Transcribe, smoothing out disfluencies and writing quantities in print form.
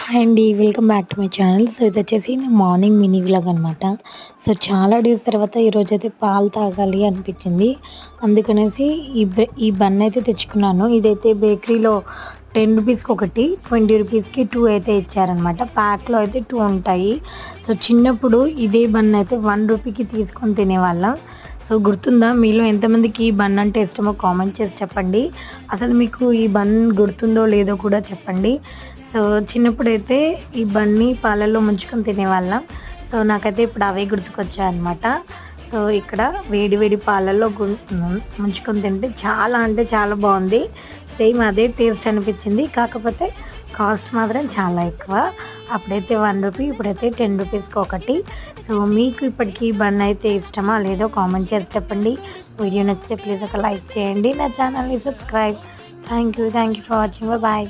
Hi అండి. Welcome back to my channel. So, ఇదొచ్చేసి నా మార్నింగ్ మినీ వ్లాగ్ అనమాట. సో, చాలా డేస్ తర్వాత ఈరోజైతే పాలు తాగాలి అనిపించింది. అందుకనేసి ఈ బన్ అయితే తెచ్చుకున్నాను. ఇదైతే బేకరీలో 10 రూపీస్‌కి ఒకటి, 20 రూపీస్‌కి 2 అయితే ఇచ్చారనమాట. ప్యాక్‌లో అయితే 2 ఉంటాయి. సో, చిన్నప్పుడు ఇదే బన్ అయితే 1 రూపీకి తీసుకొని తినేవాళ్ళం. సో, గుర్తుందా? మీలో ఎంతమందికి ఈ బన్ అంటే ఇష్టమో కామెంట్ చేసి చెప్పండి. అసలు మీకు ఈ బన్ గుర్తుందో లేదో కూడా చెప్పండి. సో, చిన్నప్పుడైతే ఈ బన్ని పాలల్లో ముంచుకొని తినేవాళ్ళం. సో, నాకైతే ఇప్పుడు అవే గుర్తుకొచ్చాయన్నమాట. సో, ఇక్కడ వేడి వేడి పాలల్లో ముంచుకొని తింటే చాలా అంటే చాలా బాగుంది. సేమ్ అదే టేస్ట్ అనిపించింది. కాకపోతే కాస్ట్ మాత్రం చాలా ఎక్కువ. అప్పుడైతే 1 రూపీ, ఇప్పుడైతే 10 రూపీస్‌కి ఒకటి. సో, మీకు ఇప్పటికీ బన్ అయితే ఇష్టమా లేదో కామెంట్ చేసి చెప్పండి. వీడియో నచ్చితే ప్లీజ్ ఒక లైక్ చేయండి. నా ఛానల్‌ని subscribe. Thank you for watching. Bye.